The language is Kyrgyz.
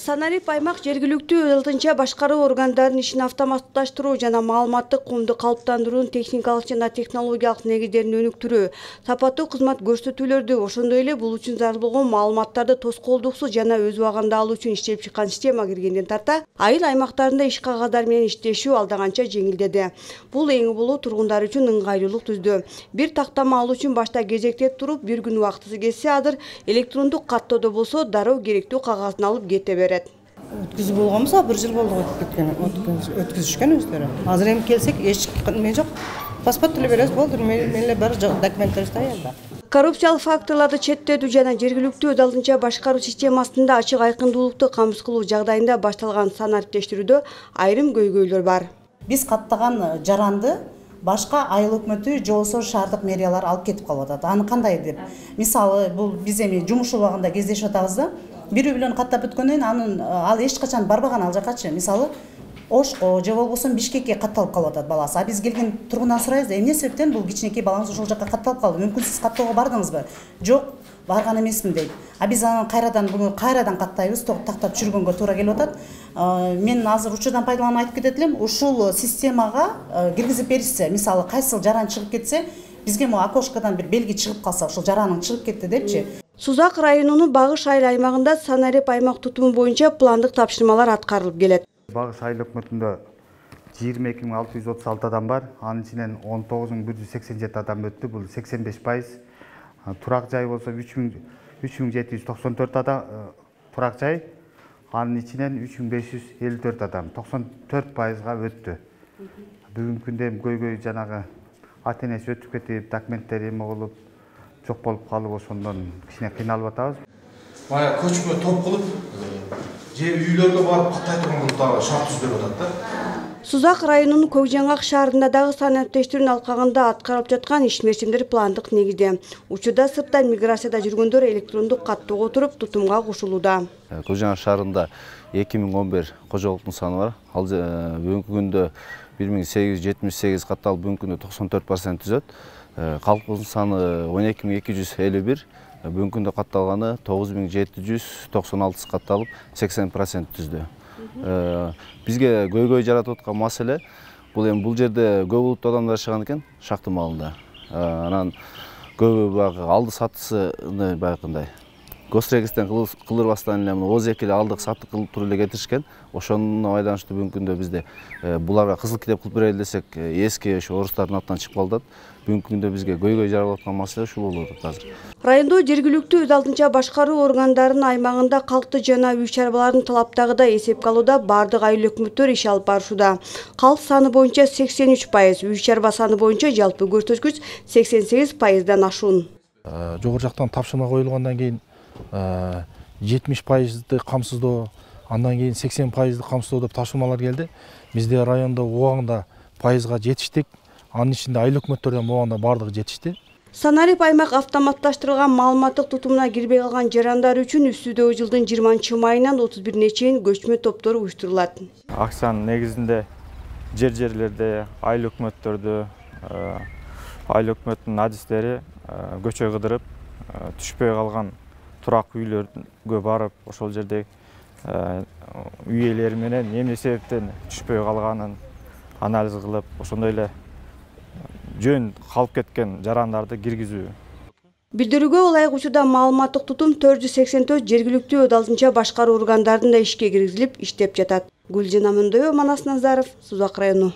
Санарип аймак жергиликтүү ылтынча башкаруу органдарынын ишин автоматташтыруу жана маалыматтык кумду калыптандыруунун техникалык жана технологиялык негиздерин өнүктүрүү, сапаттуу кызмат көрсөтүүлөрдү, ошондой эле бул үчүн зарыл болгон маалыматтарды тоскоолдуксуз жана өз убагында алуу үчүн иштеп чыккан система киргенден тарта, айыл аймактарында иш кагаздар менен иштешүү алда канча жеңилдеди. Бул эң улуу тургундар үчүн ыңгайлуулук түздү. Бир тактама алуу үчүн башта кезекте туруп, бир күн убактысы кетсе, азыр электрондук каттоодо болсо дароо керектүү кагазын алып кете берет. Өткізіп болғанымызға 1 жыл болды өткізішкен өздері. Азыр эми келсек, эч мен жок. Паспорт төлөп беребиз, болду. Менде бар документтер даяр. Коррупциялык факторларды четтетүү жана жергиликтүү алдынча башкаруу системасында ачык айкындуулукту камсыз кылуу жагдайында башталган санариптештирүүдө айрым көйгөйлөр бар. Биз каттаган жаранды башка айыл өкмөтү же болбосо шаардык мэриялар алып кетип калып атат. Аны кандай деп? Мисалы, бул биз эми жумуш убагында кездешип атабыз да. Бири билен каттап бүткөндөн ал эч качан барбаган ал жакачы. Мисалы, Ошко же болбосо Бишкекке катталып калып атат баласы. А биз келген тургундан сурайбыз, эмне себептен бул кичинекей балаңыз ошол жакка катталып калды? Мүмкүн сиз каттоого бардыңызбы? Жок, барган эмесмин дейт. А биз анан кайрадан каттайбыз, тактап жүргөнгө туура келип атат. Мен азыр учурдан пайдаланып айтып кетет элем, ушул системага киргизип беришсе, мисалы, кайсыл жаран чыгып кетсе, бизге могу окошкадан бир белги чыгып калса, ушул жараның чыгып кетти депчи. Сузак районунун Багыш айыл аймагында Санарип аймак тутуму боюнча пландык тапшырмалар аткарылып келет. Багыш айыл өкмөтүндө 22.636 адам бар. Анын ичинен 19.187 адам өттү. Бул 85%. Турак жай болсо 3.794 адам турак жай. Анын ичинен 3.554 адам 94%га өттү. Бүгүнкү күндө көйгөй жанагы ата-энеси өтүп кетип, документтери эме болуп, жок болуп калып, ошондон кичине кыйналып атабыз. Мая көчкө топ кылып, же үйлөргө барып каттай турган шарт түзүлүп атат да. Сузак районунун Көкжаңак шаарында дагы санариптештирүүнүн алкагында аткарылып жаткан иш мерчимдери пландык негизде. Учурда сырттан миграцияда жүргөндөр электрондук каттоого туруп тутумга кошулууда. Көкжаңак шаарында 2011 кожолуктун саны бар. Ал бүгүнкү күндө 1878 катталып, бүгүнкү күндө 94% түзөт. Калкыбыздын саны 12251. Бүгүнкү күндө катталганы 9796 катталып, 80% түздү. Бизге көйгөй жаратып аткан маселе бул жерде көп улуттуу адамдар жашаган экен, шактын маалында. Анан көбү алды сатысы баягындай госрегистрден кылдырбастан эле ооз экили алдык сатык кылып туруп эле кетиришкен. Ошондо байланыштуу бүгүнкү күндө бизде буларга кызыл китеп кылып берели десек, эски орустардын атынан чыгып калып. Бүгүнкү күндө бизге көйгөй жаралып аткан маселе ушул болуп атат азыр. Райондо жергиликтүү алдынча башкаруу органдарынын аймагында калкты жана үй чарбаларын талаптагыдай эсепке алууда бардык айыл өкмөттөр иш алып барышууда. Калк саны боюнча 83%, үй чарба саны боюнча жалпы көрсөткүч 88%дан ашуун. Жогору жактан тапшырма коюлгандан кийин 70%ды камсыздоо, андан кийин 80%ды камсыздоо деп тапшырмалар келди. Бизде райондо убагында пайызга жетиштик. Анын ичинде айыл өкмөттөрдөн убагында бардыгы жетишти. Санарип аймак автоматташтырылган маалыматтык тутумуна кирбей калган жарандар үчүн үстүдөгү жылдын 20 майынан 31-не чейин көчмө топтору уюштурулат. Акчанын негизинде жерлерде айыл өкмөттөрдү, айыл өкмөттүн адистери көчө кыдырып, түшпөй калган турак үйлөргө барып, ошол жерде үй ээлери менен эмне себептен түшпөй калганын анализ кылып, ошондой эле жөн калып кеткен жарандарды киргизүү. Билдирүүгө ылайык учурда маалыматтык тутум 484 жергиликтүү алдынча башкаруу органдарында ишке киргизилип иштеп жатат. Гүлжан Амандоева, Манас Назаров, Сузак району.